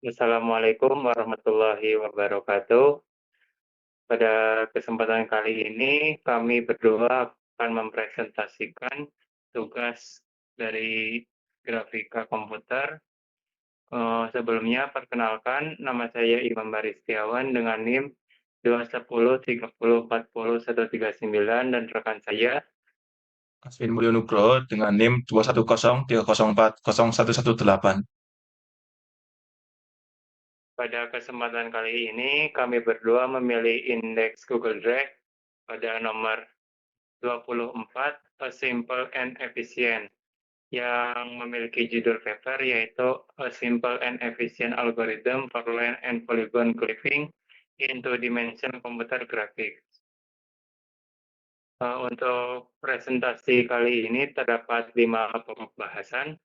Assalamualaikum warahmatullahi wabarakatuh. Pada kesempatan kali ini, kami berdua akan mempresentasikan tugas dari grafika komputer. Sebelumnya, perkenalkan, nama saya Imam Baristiawan dengan NIM 21030401139 dan rekan saya. Aswin Mulyo Nugroho dengan NIM 21030040118. Pada kesempatan kali ini, kami berdua memilih indeks Google Drive pada nomor 24, A Simple and Efficient, yang memiliki judul paper yaitu A Simple and Efficient Algorithm for Line and Polygon Clipping in Two-Dimension Computer Graphics. Untuk presentasi kali ini terdapat 5 pokok bahasan.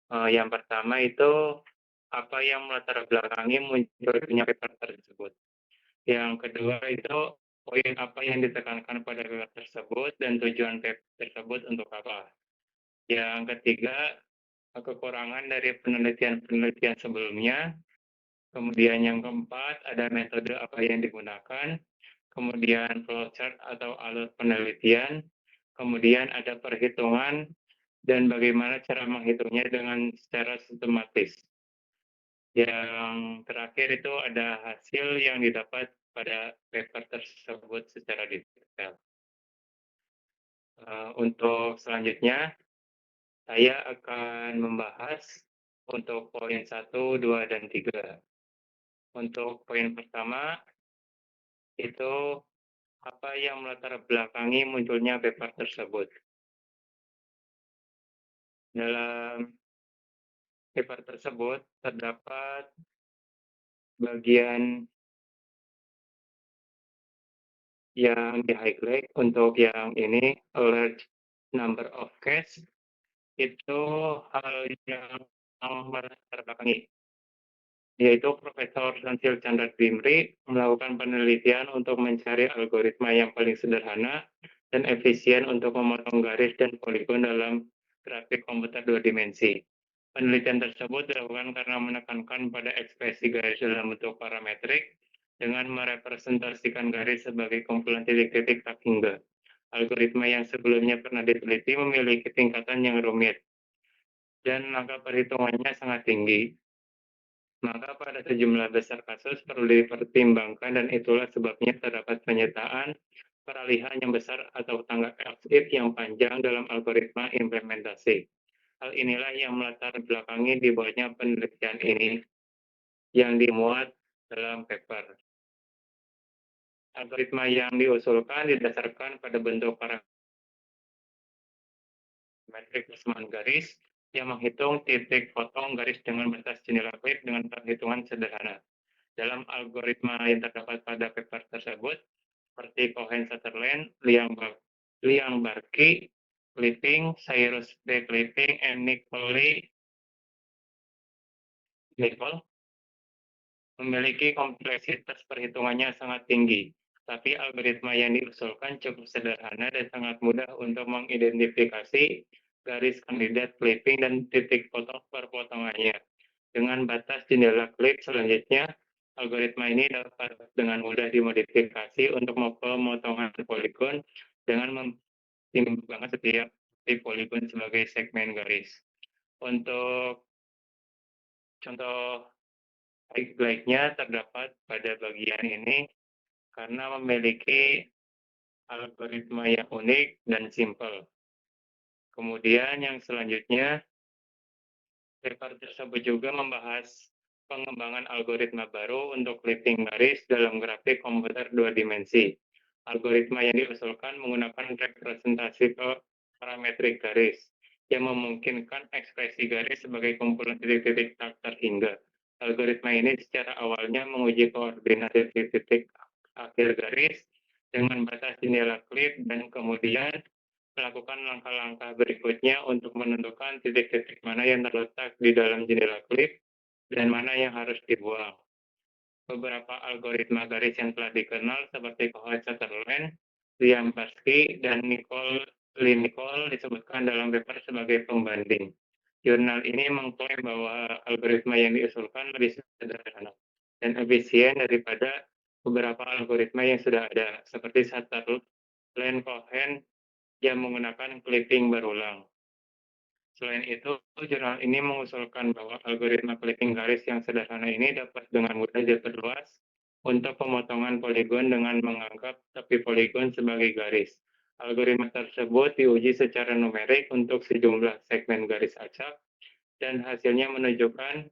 Yang pertama itu apa yang melatar belakangi munculnya paper tersebut. Yang kedua itu poin apa yang ditekankan pada paper tersebut dan tujuan paper tersebut untuk apa. Yang ketiga, kekurangan dari penelitian-penelitian sebelumnya. Kemudian yang keempat, ada metode apa yang digunakan. Kemudian flowchart atau alur penelitian. Kemudian ada perhitungan dan bagaimana cara menghitungnya dengan secara sistematis. Yang terakhir itu ada hasil yang didapat pada paper tersebut secara detail. Untuk selanjutnya, saya akan membahas untuk poin 1, 2, dan 3. Untuk poin pertama, itu apa yang melatar belakangi munculnya paper tersebut. Dalam paper tersebut terdapat bagian yang di-highlight untuk yang ini, a large number of cases, itu hal yang melatar belakangi, yaitu Profesor Sansil Chandra Dimri melakukan penelitian untuk mencari algoritma yang paling sederhana dan efisien untuk memotong garis dan poligon dalam grafik komputer 2 dimensi. Penelitian tersebut dilakukan karena menekankan pada ekspresi garis dalam bentuk parametrik dengan merepresentasikan garis sebagai kumpulan titik-titik tak hingga. Algoritma yang sebelumnya pernah diteliti memiliki tingkatan yang rumit dan angka perhitungannya sangat tinggi. Maka pada sejumlah besar kasus perlu dipertimbangkan dan itulah sebabnya terdapat penyertaan peralihan yang besar atau tangga else-if yang panjang dalam algoritma implementasi. Hal inilah yang melatar belakangi dibuatnya penelitian ini yang dimuat dalam paper. Algoritma yang diusulkan didasarkan pada bentuk parametrik persamaan garis yang menghitung titik potong garis dengan batas jendela klip dengan perhitungan sederhana. Dalam algoritma yang terdapat pada paper tersebut, seperti Cohen-Sutherland, Liang-Barkey, clipping, Cyrus D. clipping, and Nicole memiliki kompleksitas perhitungannya sangat tinggi, tapi algoritma yang diusulkan cukup sederhana dan sangat mudah untuk mengidentifikasi garis kandidat clipping dan titik potong perpotongannya. Dengan batas jendela klip selanjutnya, algoritma ini dapat dengan mudah dimodifikasi untuk pemotongan poligon dengan mempertimbangkan setiap titik poligon sebagai segmen garis. Untuk contoh baik-baiknya terdapat pada bagian ini karena memiliki algoritma yang unik dan simpel. Kemudian yang selanjutnya, paper tersebut juga membahas pengembangan algoritma baru untuk clipping garis dalam grafik komputer 2 dimensi. Algoritma yang diusulkan menggunakan representasi parametrik garis yang memungkinkan ekspresi garis sebagai kumpulan titik-titik tak terhingga. Algoritma ini secara awalnya menguji koordinat titik-titik akhir garis dengan batas jendela klip dan kemudian melakukan langkah-langkah berikutnya untuk menentukan titik-titik mana yang terletak di dalam jendela klip dan mana yang harus dibuang. Beberapa algoritma garis yang telah dikenal seperti Cohen-Sutherland, Liang-Barkey, dan Nicole disebutkan dalam paper sebagai pembanding. Jurnal ini mengklaim bahwa algoritma yang diusulkan lebih sederhana dan efisien daripada beberapa algoritma yang sudah ada, seperti Sutherland-Cohen yang menggunakan clipping berulang. Selain itu, jurnal ini mengusulkan bahwa algoritma clipping garis yang sederhana ini dapat dengan mudah diperluas untuk pemotongan poligon dengan menganggap tepi poligon sebagai garis. Algoritma tersebut diuji secara numerik untuk sejumlah segmen garis acak dan hasilnya menunjukkan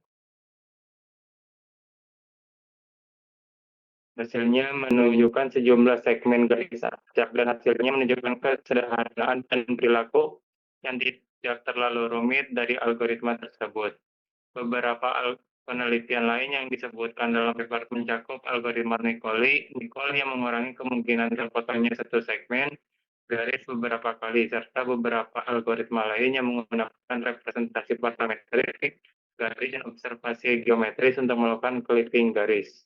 sejumlah segmen garis acak dan hasilnya menunjukkan kesederhanaan dan perilaku yang tidak terlalu rumit dari algoritma tersebut. Beberapa penelitian lain yang disebutkan dalam paper mencakup algoritma Nicole yang mengurangi kemungkinan terpotongnya satu segmen garis beberapa kali, serta beberapa algoritma lain yang menggunakan representasi parametrik garis dan observasi geometris untuk melakukan clipping garis.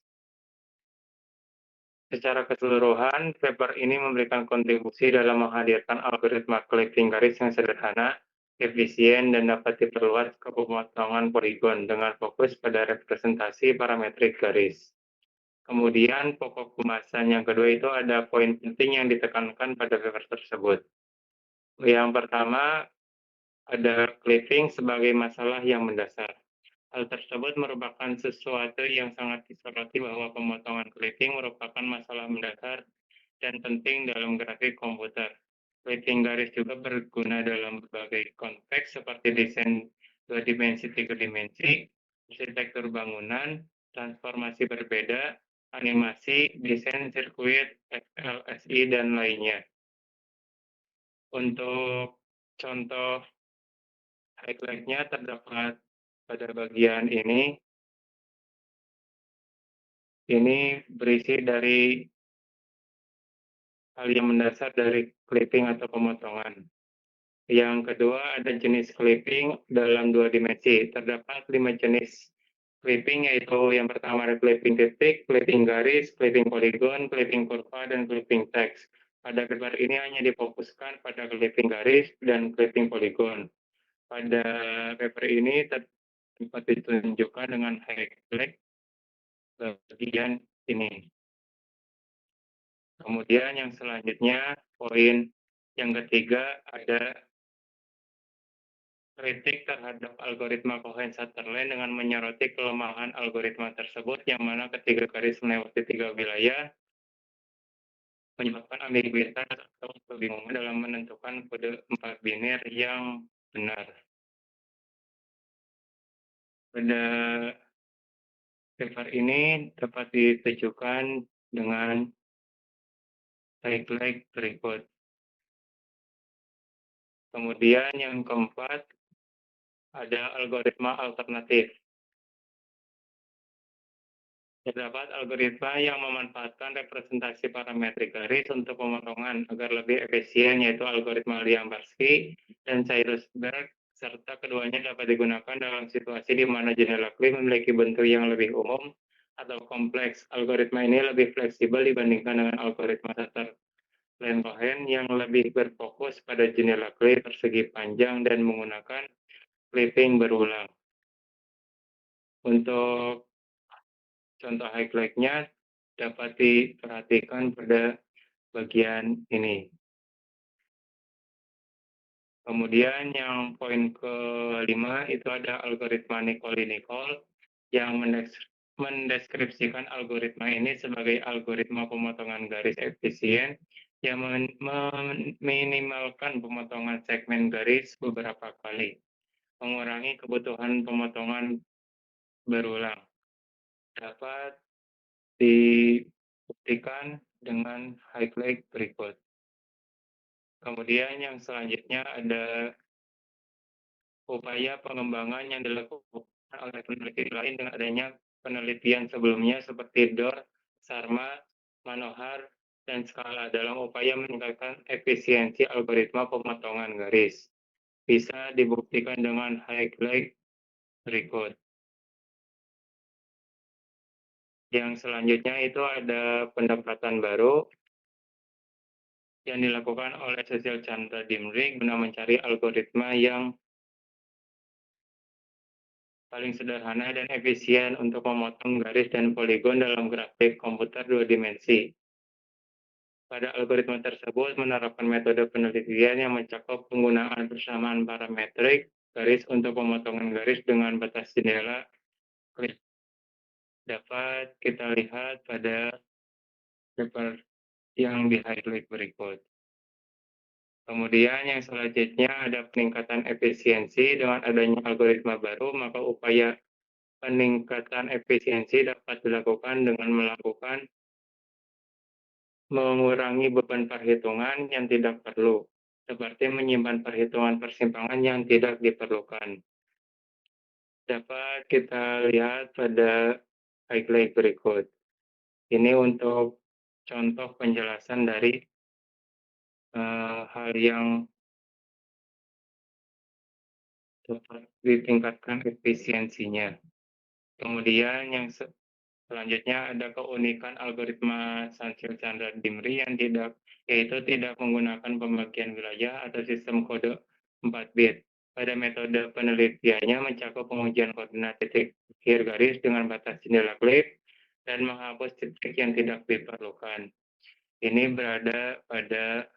Secara keseluruhan, paper ini memberikan kontribusi dalam menghadirkan algoritma clipping garis yang sederhana, efisien, dan dapat diperluas ke pemotongan poligon dengan fokus pada representasi parametrik garis. Kemudian, pokok pembahasan yang kedua itu ada poin penting yang ditekankan pada paper tersebut. Yang pertama, ada clipping sebagai masalah yang mendasar. Hal tersebut merupakan sesuatu yang sangat disoroti bahwa pemotongan clipping merupakan masalah mendasar dan penting dalam grafik komputer. Clipping garis juga berguna dalam berbagai konteks seperti desain 2 dimensi, 3 dimensi, arsitektur bangunan, transformasi berbeda, animasi, desain sirkuit, FLSI, dan lainnya. Untuk contoh highlight-nya terdapat pada bagian ini. Ini berisi dari hal yang mendasar dari clipping atau pemotongan. Yang kedua, ada jenis clipping dalam 2 dimensi. Terdapat 5 jenis clipping, yaitu yang pertama ada clipping titik, clipping garis, clipping poligon, clipping kurva, dan clipping teks. Pada paper ini hanya difokuskan pada clipping garis dan clipping poligon. Pada paper ini dapat ditunjukkan dengan highlight bagian ini. Kemudian yang selanjutnya, poin yang ketiga ada kritik terhadap algoritma Cohen-Sutherland dengan menyoroti kelemahan algoritma tersebut, yang mana ketiga garis melewati 3 wilayah menyebabkan ambiguitas atau kebingungan dalam menentukan kode 4 biner yang benar. Pada paper ini dapat ditujukan dengan highlight berikut. Kemudian yang keempat, ada algoritma alternatif. Terdapat algoritma yang memanfaatkan representasi parametrik garis untuk pemotongan agar lebih efisien, yaitu algoritma Liam-Barsky dan Cyrus-Berg, serta keduanya dapat digunakan dalam situasi di mana jendela klip memiliki bentuk yang lebih umum atau kompleks. Algoritma ini lebih fleksibel dibandingkan dengan algoritma Sutherland-Cohen yang lebih berfokus pada jendela klip persegi panjang dan menggunakan clipping berulang. Untuk contoh highlight-nya dapat diperhatikan pada bagian ini. Kemudian yang poin kelima itu ada algoritma Nicole yang mendeskripsikan algoritma ini sebagai algoritma pemotongan garis efisien yang meminimalkan pemotongan segmen garis beberapa kali, mengurangi kebutuhan pemotongan berulang. Dapat dibuktikan dengan highlight berikut. Kemudian yang selanjutnya ada upaya pengembangan yang dilakukan oleh peneliti lain dengan adanya penelitian sebelumnya seperti Dor, Sharma, Manohar, dan Skala dalam upaya meningkatkan efisiensi algoritma pemotongan garis. Bisa dibuktikan dengan highlight berikut. Yang selanjutnya itu ada pendapatan baru yang dilakukan oleh Cecil Chandra Dimri guna mencari algoritma yang paling sederhana dan efisien untuk memotong garis dan poligon dalam grafik komputer dua dimensi. Pada algoritma tersebut menerapkan metode penelitian yang mencakup penggunaan persamaan parametrik garis untuk pemotongan garis dengan batas jendela klik. Dapat kita lihat pada paper yang di-highlight berikut. Kemudian yang selanjutnya ada peningkatan efisiensi dengan adanya algoritma baru, maka upaya peningkatan efisiensi dapat dilakukan dengan mengurangi beban perhitungan yang tidak perlu, seperti menyimpan perhitungan persimpangan yang tidak diperlukan. Dapat kita lihat pada highlight berikut. Ini untuk contoh penjelasan dari hal yang dapat ditingkatkan efisiensinya. Kemudian yang selanjutnya ada keunikan algoritma Sanchil-Chandra-Dimri yang yaitu tidak menggunakan pembagian wilayah atau sistem kode 4 bit. Pada metode penelitiannya mencakup pengujian koordinat titik akhir garis dengan batas jendela klip dan menghapus titik yang tidak diperlukan. Ini berada pada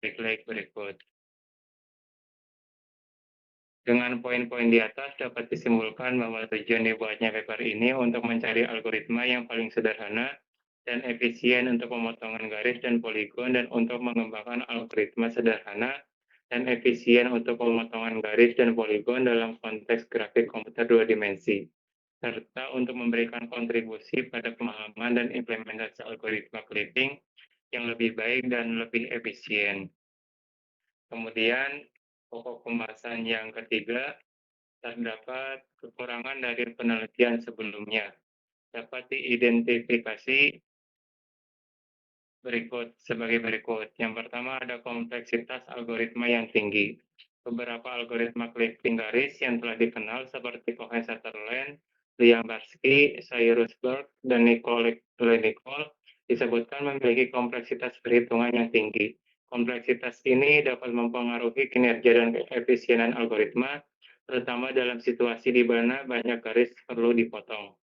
slide berikut. Dengan poin-poin di atas dapat disimpulkan bahwa tujuan dibuatnya paper ini untuk mencari algoritma yang paling sederhana dan efisien untuk pemotongan garis dan poligon dan untuk mengembangkan algoritma sederhana dan efisien untuk pemotongan garis dan poligon dalam konteks grafik komputer dua dimensi, serta untuk memberikan kontribusi pada pemahaman dan implementasi algoritma clipping yang lebih baik dan lebih efisien. Kemudian, pokok pembahasan yang ketiga, terdapat kekurangan dari penelitian sebelumnya. Dapat diidentifikasi sebagai berikut. Yang pertama ada kompleksitas algoritma yang tinggi. Beberapa algoritma clipping garis yang telah dikenal seperti Cohen-Sutherland, Liang-Barsky, Cyrus Burke, dan Nicole disebutkan memiliki kompleksitas perhitungan yang tinggi. Kompleksitas ini dapat mempengaruhi kinerja dan keefisienan algoritma, terutama dalam situasi di mana banyak garis perlu dipotong.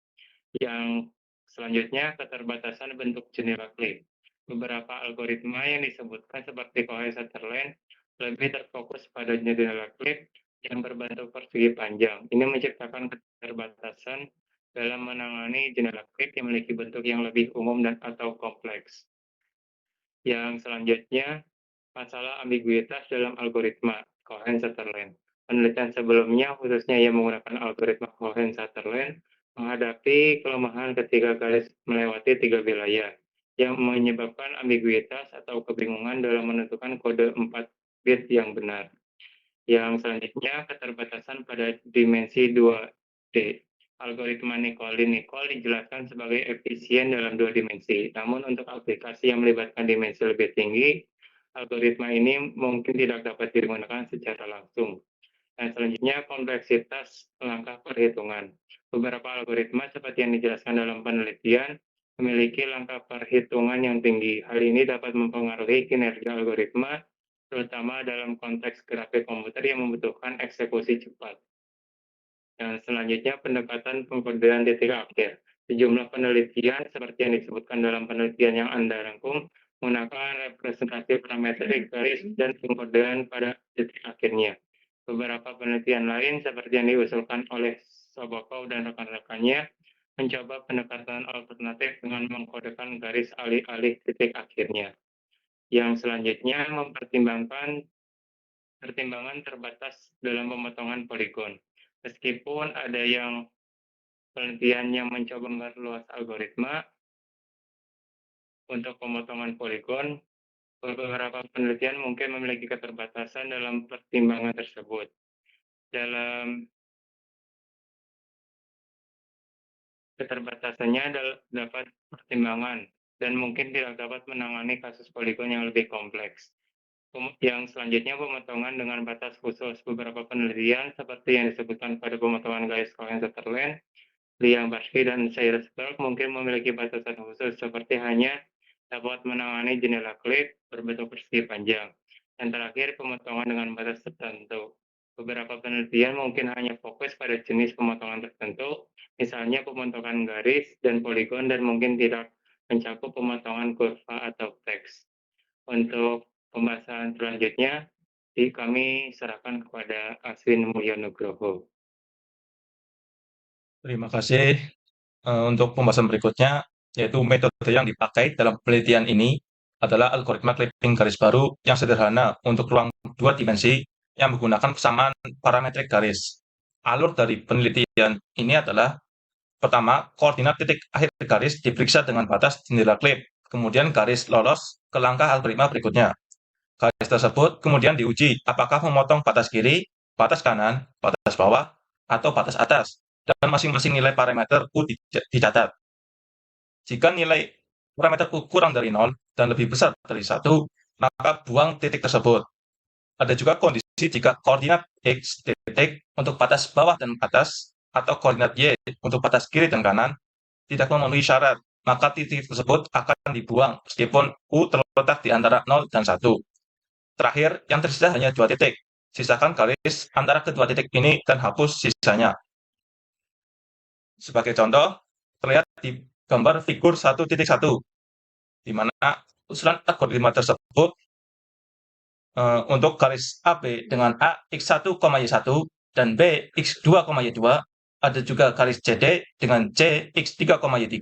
Yang selanjutnya, keterbatasan bentuk jendela klip. Beberapa algoritma yang disebutkan seperti Cohen-Sutherland lebih terfokus pada jendela klip yang berbentuk persegi panjang. Ini menciptakan keterbatasan dalam menangani jendela klip yang memiliki bentuk yang lebih umum dan atau kompleks. Yang selanjutnya, masalah ambiguitas dalam algoritma Cohen-Sutherland. Penelitian sebelumnya, khususnya yang menggunakan algoritma Cohen-Sutherland, menghadapi kelemahan ketika garis melewati 3 wilayah, yang menyebabkan ambiguitas atau kebingungan dalam menentukan kode 4 bit yang benar. Yang selanjutnya, keterbatasan pada dimensi 2D. Algoritma Nicole dijelaskan sebagai efisien dalam 2 dimensi. Namun untuk aplikasi yang melibatkan dimensi lebih tinggi, algoritma ini mungkin tidak dapat digunakan secara langsung. Dan selanjutnya, kompleksitas langkah perhitungan. Beberapa algoritma seperti yang dijelaskan dalam penelitian memiliki langkah perhitungan yang tinggi. Hal ini dapat mempengaruhi kinerja algoritma, terutama dalam konteks grafik komputer yang membutuhkan eksekusi cepat. Dan selanjutnya, pendekatan pengkodean titik akhir. Sejumlah penelitian seperti yang disebutkan dalam penelitian yang Anda rangkum menggunakan representasi parametrik garis dan pengkodean pada titik akhirnya. Beberapa penelitian lain seperti yang diusulkan oleh Sobokov dan rekan-rekannya mencoba pendekatan alternatif dengan mengkodekan garis alih-alih titik akhirnya. Yang selanjutnya mempertimbangkan pertimbangan terbatas dalam pemotongan poligon. Meskipun ada yang penelitian yang mencoba memperluas algoritma untuk pemotongan poligon, beberapa penelitian mungkin memiliki keterbatasan dalam pertimbangan tersebut. Dalam keterbatasannya dapat pertimbangan dan mungkin tidak dapat menangani kasus poligon yang lebih kompleks. Yang selanjutnya, pemotongan dengan batas khusus. Beberapa penelitian seperti yang disebutkan pada pemotongan garis Cohen-Sutherland, Liang-Barsky, dan Cyrus Burke mungkin memiliki batasan khusus seperti hanya dapat menangani jendela klip berbentuk persegi panjang. Dan terakhir, pemotongan dengan batas tertentu. Beberapa penelitian mungkin hanya fokus pada jenis pemotongan tertentu, misalnya pemotongan garis dan poligon, dan mungkin tidak mencakup pemotongan kurva atau teks. Untuk pembahasan selanjutnya, kami serahkan kepada Aswin Mulyonugroho. Terima kasih. Untuk pembahasan berikutnya, yaitu metode yang dipakai dalam penelitian ini adalah algoritma clipping garis baru yang sederhana untuk ruang dua dimensi yang menggunakan persamaan parametrik garis. Alur dari penelitian ini adalah: pertama, koordinat titik akhir garis diperiksa dengan batas jendela klip, kemudian garis lolos ke langkah algoritma berikutnya. Garis tersebut kemudian diuji apakah memotong batas kiri, batas kanan, batas bawah, atau batas atas, dan masing-masing nilai parameter U dicatat. Jika nilai parameter U kurang dari 0 dan lebih besar dari 1, maka buang titik tersebut. Ada juga kondisi jika koordinat X titik untuk batas bawah dan atas, atau koordinat Y untuk batas kiri dan kanan, tidak memenuhi syarat, maka titik tersebut akan dibuang meskipun U terletak di antara 0 dan 1. Terakhir, yang tersisa hanya 2 titik. Sisakan garis antara kedua titik ini dan hapus sisanya. Sebagai contoh, terlihat di gambar figur 1.1, di mana usulan algoritma tersebut untuk garis AB dengan A x1, y1 dan B x2, y2, ada juga garis CD dengan C x3, y3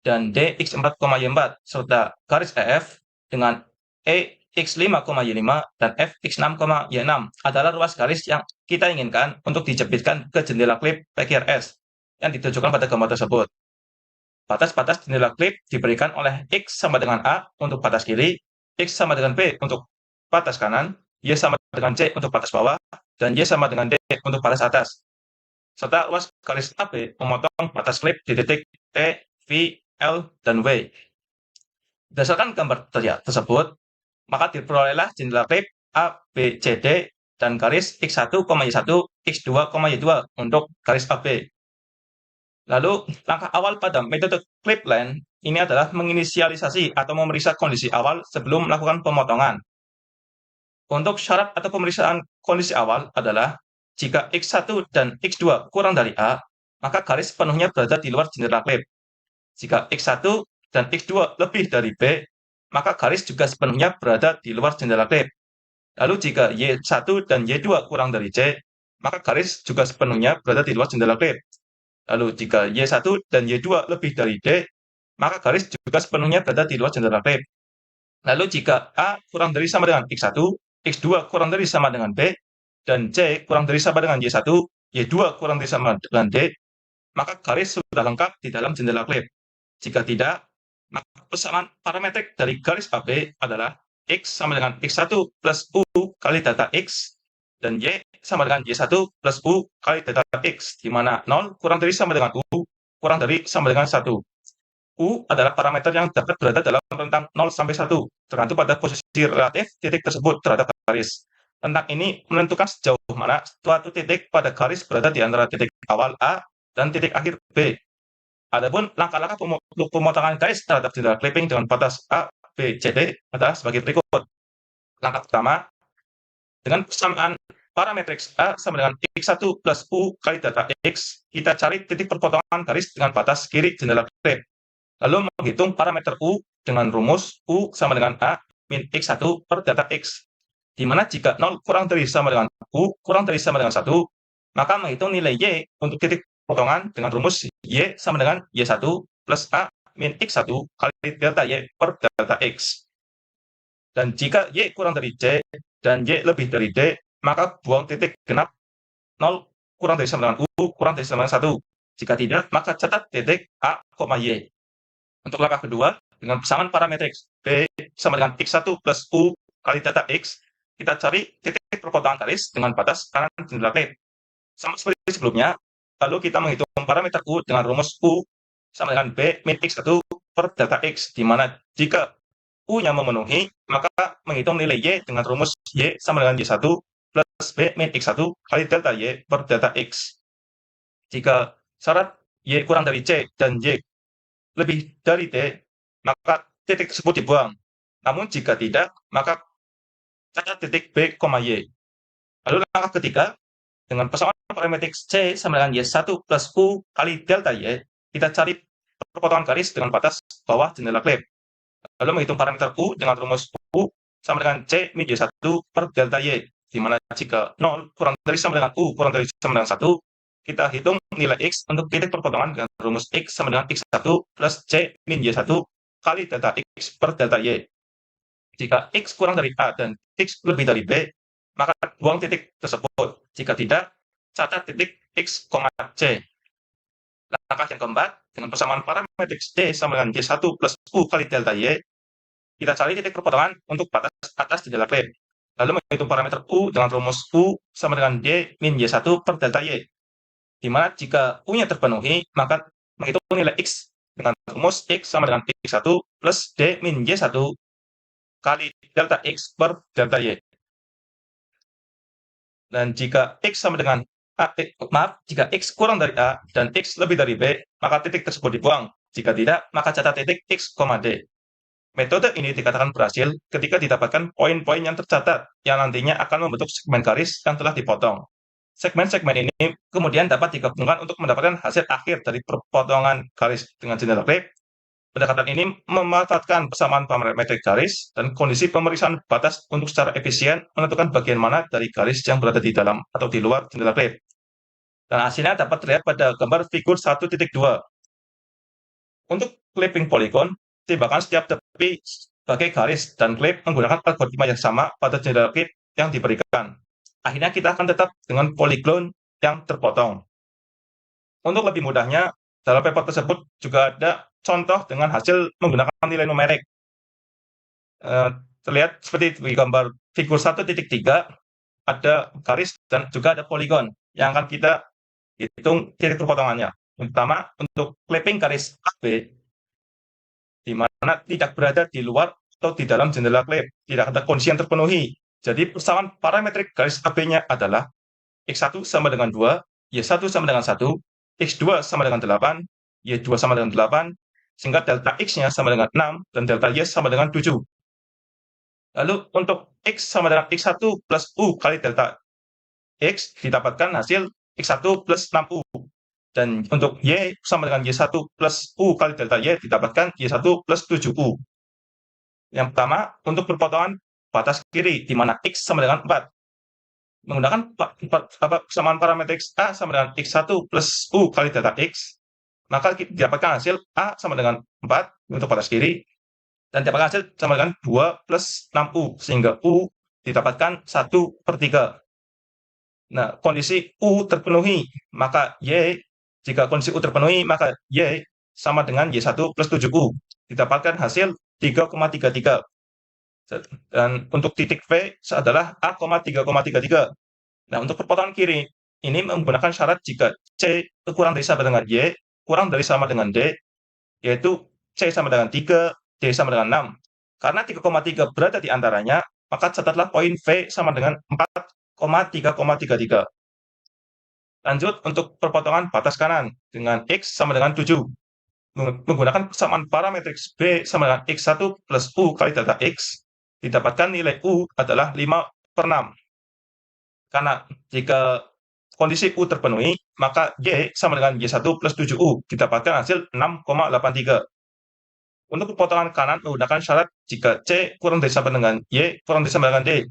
dan D x4, y4, serta garis EF dengan E x5, y5 dan F x6, y6 adalah ruas garis yang kita inginkan untuk dijepitkan ke jendela klip PQRS yang ditujukan pada gambar tersebut. Batas-batas jendela klip diberikan oleh X sama dengan A untuk batas kiri, X sama dengan B untuk batas kanan, Y sama dengan C untuk batas bawah, dan Y sama dengan D untuk batas atas. Serta ruas garis AB memotong batas klip di titik T, V, L, dan W. Berdasarkan gambar tersebut, maka diperolehlah jendela klip A, B, C, D, dan garis X1, Y1, X2, Y2 untuk garis AB. Lalu, langkah awal pada metode clip line ini adalah menginisialisasi atau memeriksa kondisi awal sebelum melakukan pemotongan. Untuk syarat atau pemeriksaan kondisi awal adalah jika X1 dan X2 kurang dari A, maka garis sepenuhnya berada di luar jendela klip. Jika X1 dan X2 lebih dari B, maka garis juga sepenuhnya berada di luar jendela klip. Lalu jika Y1 dan Y2 kurang dari C, maka garis juga sepenuhnya berada di luar jendela klip. Lalu jika Y1 dan Y2 lebih dari D, maka garis juga sepenuhnya berada di luar jendela klip. Lalu jika A kurang dari sama dengan X1, X2 kurang dari sama dengan B, dan C kurang dari sama dengan Y1, Y2 kurang dari sama dengan D, maka garis sudah lengkap di dalam jendela klip. Jika tidak, maka persamaan parametrik dari garis AB adalah X sama dengan X1 plus U kali data X, dan Y sama dengan Y1 plus U kali data X, di mana 0 kurang dari sama dengan U, kurang dari sama dengan 1. U adalah parameter yang dapat berada dalam rentang 0 sampai 1, tergantung pada posisi relatif titik tersebut terhadap garis. Rentang ini menentukan sejauh mana suatu titik pada garis berada di antara titik awal A dan titik akhir B. Adapun langkah-langkah untuk pemotongan garis terhadap jendela clipping dengan batas A, B, C, D adalah sebagai berikut. Langkah pertama, dengan persamaan parametrik A sama dengan X1 plus U kali data X, kita cari titik perpotongan garis dengan batas kiri jendela klip. Lalu menghitung parameter U dengan rumus U sama dengan A min X1 per data X, di mana jika 0 kurang dari sama dengan U kurang dari sama dengan 1, maka menghitung nilai Y untuk titik potongan dengan rumus Y sama dengan Y1 plus A min X1 kali delta Y per delta X. Dan jika Y kurang dari C dan Y lebih dari D, maka buang titik genap 0 kurang dari sama dengan U kurang dari sama dengan 1. Jika tidak, maka catat titik A, Y. Untuk langkah kedua, dengan persamaan parametrik B sama dengan X1 plus U kali data X, kita cari titik perpotongan garis dengan batas kanan jendela klip. Sama seperti sebelumnya, lalu kita menghitung parameter U dengan rumus U sama dengan B min X1 per data X, di mana jika U-nya memenuhi, maka menghitung nilai Y dengan rumus Y sama dengan Y1 plus B min X1 kali delta Y per data X. Jika syarat Y kurang dari C dan Y lebih dari D, maka titik tersebut dibuang. Namun jika tidak, maka catat titik B, Y. Lalu langkah ketiga, dengan persamaan parametrik C sama dengan Y1 plus U kali delta Y, kita cari perpotongan garis dengan batas bawah jendela klip. Lalu menghitung parameter U dengan rumus U sama dengan C min Y1 per delta Y, di mana jika 0 kurang dari sama dengan U kurang dari sama dengan 1, kita hitung nilai X untuk titik perpotongan dengan rumus X sama dengan X1 plus C min Y1 kali delta X per delta Y. Jika X kurang dari A dan X lebih dari B, maka buang titik tersebut. Jika tidak, catat titik X, C. Langkah yang keempat, dengan persamaan parametrik D sama dengan Y1 plus U kali delta Y, kita cari titik perpotongan untuk batas atas jendela klip. Lalu menghitung parameter U dengan rumus U sama dengan Y min Y1 per delta Y. Di mana jika U-nya terpenuhi, maka menghitung nilai X dengan rumus X sama dengan X1 plus D min Y1 kali delta X per delta Y. Dan jika X sama dengan jika X kurang dari A dan X lebih dari B, maka titik tersebut dibuang. Jika tidak, maka catat titik X, D. Metode ini dikatakan berhasil ketika didapatkan poin-poin yang tercatat, yang nantinya akan membentuk segmen garis yang telah dipotong. Segmen-segmen ini kemudian dapat digabungkan untuk mendapatkan hasil akhir dari perpotongan garis dengan jendela klip. Pendekatan ini memanfaatkan persamaan parametrik garis dan kondisi pemeriksaan batas untuk secara efisien menentukan bagian mana dari garis yang berada di dalam atau di luar jendela klip. Dan hasilnya dapat terlihat pada gambar figur 1.2. Untuk clipping polygon, timbangkan setiap tepi sebagai garis dan klip menggunakan algoritma yang sama pada jendela klip yang diberikan. Akhirnya kita akan tetap dengan poligon yang terpotong. Untuk lebih mudahnya, dalam paper tersebut juga ada contoh dengan hasil menggunakan nilai numerik. Terlihat seperti di gambar figur 1.3, ada garis dan juga ada poligon yang akan kita hitung titik perpotongannya. Pertama, untuk clipping garis AB, di mana tidak berada di luar atau di dalam jendela klip, tidak ada kondisi yang terpenuhi. Jadi persamaan parametrik garis AB-nya adalah X1 sama dengan 2, Y1 sama dengan 1, X2 sama dengan 8, Y2 sama dengan 8, sehingga delta X-nya sama dengan 6, dan delta Y sama dengan 7. Lalu untuk X sama dengan X1 plus U kali delta X, didapatkan hasil X1 plus 6U. Dan untuk Y sama dengan Y1 plus U kali delta Y, didapatkan Y1 plus 7U. Yang pertama, untuk perpotongan batas kiri, di mana X sama dengan 4. Menggunakan persamaan parametrik A sama dengan X1 plus U kali delta X, maka didapatkan hasil A sama dengan 4 untuk batas kiri, dan didapatkan hasil sama dengan 2 plus 6U, sehingga U didapatkan 1/3. Nah, kondisi U terpenuhi, maka jika kondisi U terpenuhi, maka Y sama dengan Y1 plus 7U. Didapatkan hasil 3,33. Dan untuk titik V adalah A,3,33. Nah, untuk perpotongan kiri, ini menggunakan syarat jika C kurang dari sama dengan Y, kurang dari sama dengan D, yaitu C sama dengan 3, D sama dengan 6. Karena 3,3 berada di antaranya, maka catatlah poin V sama dengan 4,3,33. Lanjut untuk perpotongan batas kanan dengan X sama dengan 7. Menggunakan persamaan parametrik B sama dengan X1 plus U kali delta X, didapatkan nilai U adalah 5/6. Karena jika kondisi U terpenuhi, maka Y sama dengan Y1 plus 7U, didapatkan hasil 6,83. Untuk perpotongan kanan menggunakan syarat jika C kurang dari sama dengan Y, kurang dari sama dengan D.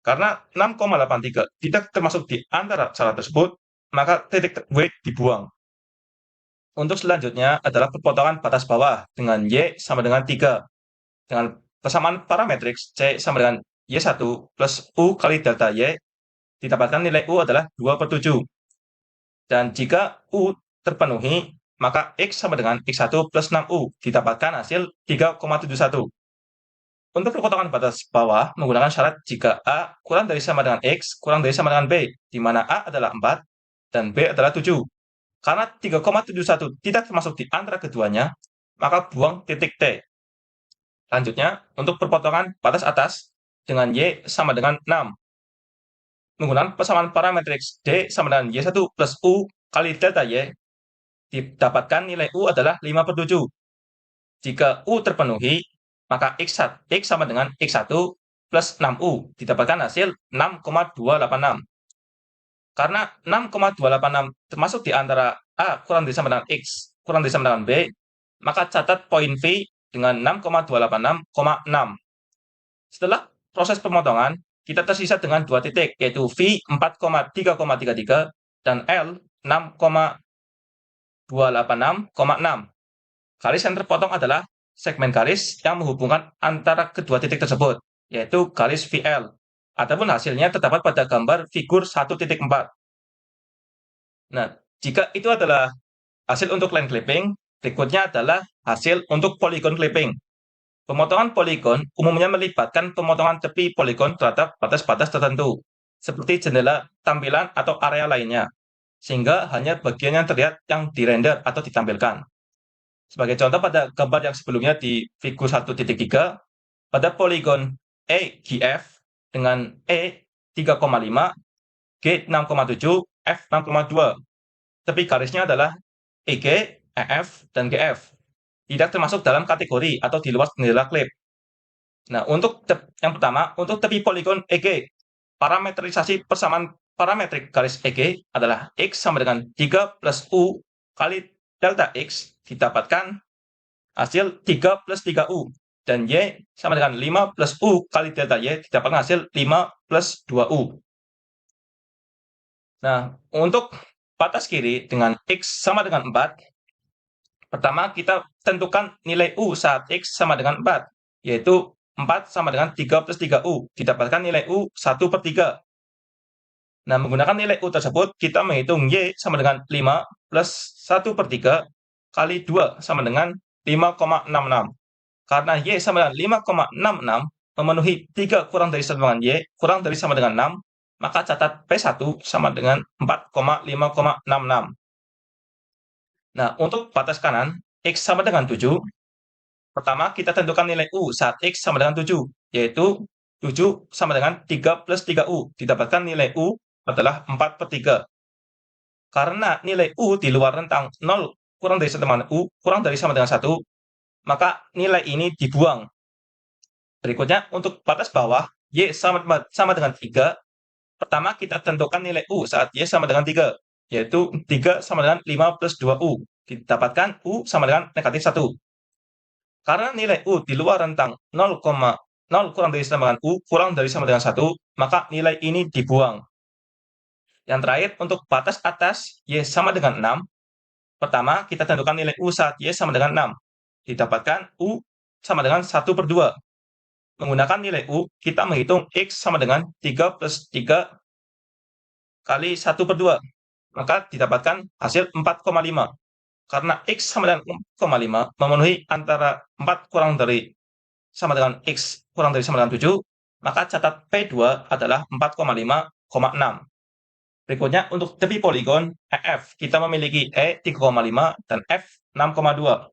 Karena 6,83 tidak termasuk di antara syarat tersebut, maka titik W dibuang. Untuk selanjutnya adalah perpotongan batas bawah dengan Y sama dengan 3. Dengan persamaan parametrik C sama dengan Y1 plus U kali delta Y, didapatkan nilai U adalah 2/7. Dan jika U terpenuhi, maka X sama dengan X1 plus 6U, didapatkan hasil 3,71. Untuk perpotongan batas bawah menggunakan syarat jika A kurang dari sama dengan X, kurang dari sama dengan B, di mana A adalah 4 dan B adalah 7. Karena 3,71 tidak termasuk di antara keduanya, maka buang titik T. Lanjutnya, untuk perpotongan batas atas dengan Y sama dengan 6. Menggunakan persamaan parametrik D sama dengan Y1 plus U kali delta Y, didapatkan nilai U adalah 5/7. Jika U terpenuhi, maka X sama dengan X1 plus 6U, didapatkan hasil 6,286. Karena 6,286 termasuk di antara A kurang dari sama dengan X kurang dari sama dengan B, maka catat poin V dengan 6,286,6. Setelah proses pemotongan, kita tersisa dengan 2 titik, yaitu V 4,3,33 dan L 6,286,6. Garis yang terpotong adalah segmen garis yang menghubungkan antara kedua titik tersebut, yaitu garis VL. Adapun hasilnya terdapat pada gambar figur 1.4. Nah, jika itu adalah hasil untuk line clipping, berikutnya adalah hasil untuk polygon clipping. Pemotongan poligon umumnya melibatkan pemotongan tepi poligon terhadap batas-batas tertentu, seperti jendela, tampilan, atau area lainnya, sehingga hanya bagian yang terlihat yang dirender atau ditampilkan. Sebagai contoh pada gambar yang sebelumnya di figur 1.3, pada poligon EGF dengan E 3,5, G 6,7, F 6,2. Tepi garisnya adalah EG, EF, dan GF. Tidak termasuk dalam kategori atau di luar jendela klip. Nah, untuk yang pertama, untuk tepi poligon EG, parametrisasi persamaan parametrik garis EG adalah X sama dengan 3 plus U kali delta X, didapatkan hasil 3 plus 3U. Dan Y sama dengan 5 plus U kali delta Y, didapatkan hasil 5 plus 2U. Nah, untuk batas kiri dengan X sama dengan 4, pertama kita tentukan nilai U saat X sama dengan 4, yaitu 4 sama dengan 3 plus 3U, didapatkan nilai U 1 per 3. Nah, menggunakan nilai U tersebut, kita menghitung Y sama dengan 5 plus 1 per 3 kali 2 sama dengan 5,66. Karena Y sama dengan 5,66 memenuhi 3 kurang dari sama dengan Y kurang dari sama dengan 6, maka catat P1 sama dengan 4,5,66. Nah, untuk batas kanan, X sama dengan 7, pertama kita tentukan nilai U saat X sama dengan 7, yaitu 7 sama dengan 3 plus 3U, didapatkan nilai U adalah 4 per 3. Karena nilai U di luar rentang 0 kurang dari sama dengan U kurang dari sama dengan 1, maka nilai ini dibuang. Berikutnya, untuk batas bawah, Y sama dengan 3, pertama kita tentukan nilai U saat Y sama dengan 3, yaitu 3 sama dengan 5 plus 2U, didapatkan U sama dengan negatif 1. Karena nilai U di luar rentang 0, kurang dari sama dengan U kurang dari sama dengan 1, maka nilai ini dibuang. Yang terakhir, untuk batas atas, Y sama dengan 6, pertama kita tentukan nilai U saat Y sama dengan 6, didapatkan U sama dengan 1 per 2. Menggunakan nilai U, kita menghitung X sama dengan 3 plus 3 kali 1 per 2, maka didapatkan hasil 4,5. Karena X sama dengan 4,5 memenuhi antara 4 kurang dari sama dengan X kurang dari sama dengan 7, maka catat P2 adalah 4,5,6. Berikutnya, untuk tepi poligon EF, kita memiliki E 3,5 dan F 6,2.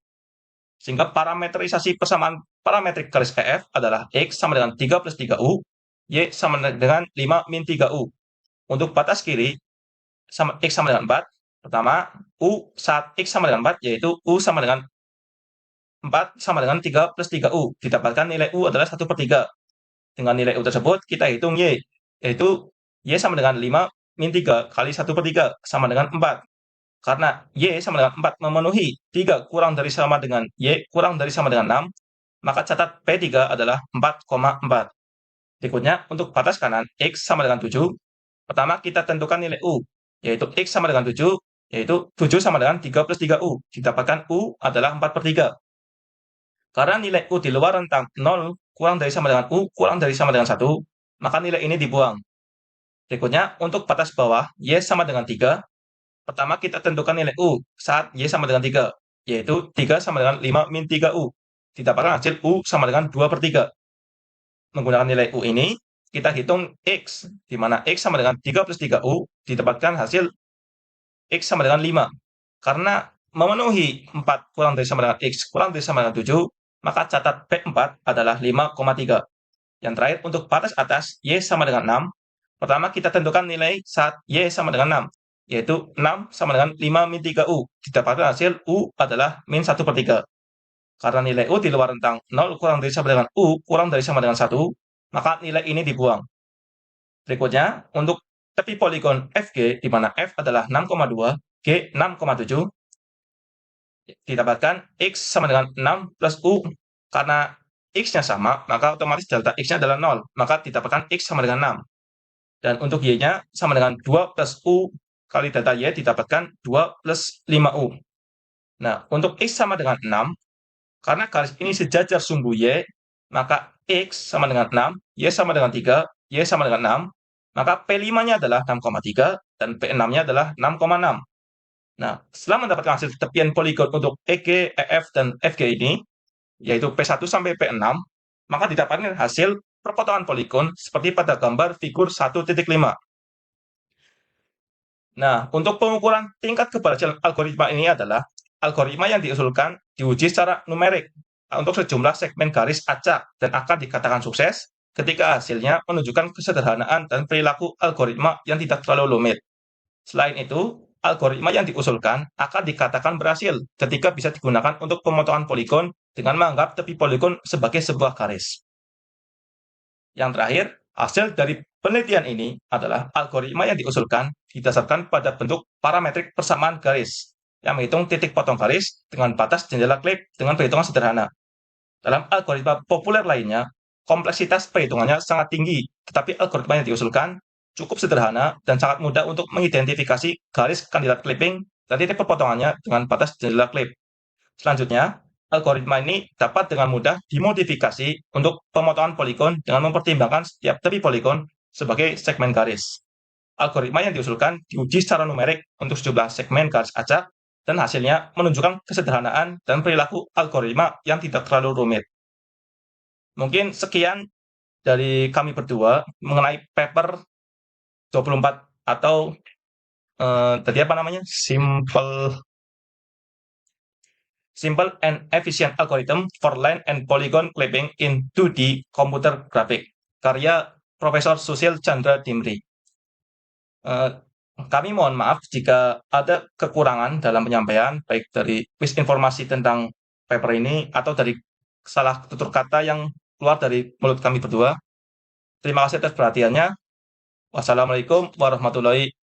Sehingga parametrisasi persamaan parametrik garis EF adalah X sama dengan 3 plus 3U, Y sama dengan 5 min 3U. Untuk batas kiri, X sama dengan 4, pertama, U saat X sama dengan 4, yaitu U sama dengan 4 sama dengan 3 plus 3U, didapatkan nilai U adalah 1 per 3. Dengan nilai U tersebut, kita hitung Y, yaitu Y sama dengan 5 min 3 kali 1 per 3 sama dengan 4. Karena Y sama dengan 4 memenuhi 3 kurang dari sama dengan Y kurang dari sama dengan 6, maka catat P3 adalah 4,4. Berikutnya, untuk batas kanan, X sama dengan 7, pertama kita tentukan nilai U, yaitu X sama dengan 7, yaitu 7 sama dengan 3 plus 3U, didapatkan U adalah 4 per 3. Karena nilai U di luar rentang 0 kurang dari sama dengan U kurang dari sama dengan 1, maka nilai ini dibuang. Berikutnya, untuk batas bawah, Y sama dengan 3, pertama kita tentukan nilai U saat Y sama dengan 3, yaitu 3 sama dengan 5 min 3U, didapatkan hasil U sama dengan 2 per 3. Menggunakan nilai U ini, kita hitung X, di mana X sama dengan 3 plus 3U, didapatkan hasil X sama dengan 5. Karena memenuhi 4 kurang dari sama dengan X kurang dari sama dengan 7, maka catat P4 adalah 5,3. Yang terakhir, untuk batas atas, Y sama dengan 6, pertama kita tentukan nilai saat Y sama dengan 6, yaitu 6 sama dengan 5 min 3U, didapatkan hasil U adalah min 1 per 3. Karena nilai U di luar rentang 0 kurang dari sama dengan U kurang dari sama dengan 1, maka nilai ini dibuang. Berikutnya, untuk tepi poligon FG, di mana F adalah 6,2, G 6,7, didapatkan X sama dengan 6 plus U. Karena X-nya sama, maka otomatis delta X-nya adalah 0, maka didapatkan X sama dengan 6. Dan untuk Y-nya sama dengan 2 plus U kali delta Y, didapatkan 2 plus 5U. Nah, untuk X sama dengan 6, karena garis ini sejajar sumbu Y, maka X sama dengan 6, Y sama dengan 3, Y sama dengan 6, maka P5-nya adalah 6,3 dan P6-nya adalah 6,6. Nah, setelah mendapatkan hasil tepian poligon untuk EG, EF, dan FG ini, yaitu P1 sampai P6, maka didapatkan hasil perpotongan poligon seperti pada gambar figur 1.5. Nah, untuk pengukuran tingkat keberhasilan algoritma ini adalah algoritma yang diusulkan diuji secara numerik untuk sejumlah segmen garis acak dan akan dikatakan sukses ketika hasilnya menunjukkan kesederhanaan dan perilaku algoritma yang tidak terlalu rumit. Selain itu, algoritma yang diusulkan akan dikatakan berhasil ketika bisa digunakan untuk pemotongan poligon dengan menganggap tepi poligon sebagai sebuah garis. Yang terakhir, hasil dari penelitian ini adalah algoritma yang diusulkan didasarkan pada bentuk parametrik persamaan garis yang menghitung titik potong garis dengan batas jendela klip dengan perhitungan sederhana. Dalam algoritma populer lainnya, kompleksitas perhitungannya sangat tinggi, tetapi algoritma yang diusulkan cukup sederhana dan sangat mudah untuk mengidentifikasi garis kandidat clipping dan titik perpotongannya dengan batas jendela klip. Selanjutnya, algoritma ini dapat dengan mudah dimodifikasi untuk pemotongan poligon dengan mempertimbangkan setiap tepi poligon sebagai segmen garis. Algoritma yang diusulkan diuji secara numerik untuk sejumlah segmen garis acak dan hasilnya menunjukkan kesederhanaan dan perilaku algoritma yang tidak terlalu rumit. Mungkin sekian dari kami berdua mengenai paper 24 atau tadi apa namanya? Simple and efficient algorithm for line and polygon clipping in 2D computer graphic, karya Profesor Susil Chandra Dimri. Kami mohon maaf jika ada kekurangan dalam penyampaian, baik dari misinformasi tentang paper ini atau dari salah tutur kata yang keluar dari mulut kami berdua. Terima kasih atas perhatiannya. Wassalamualaikum warahmatullahi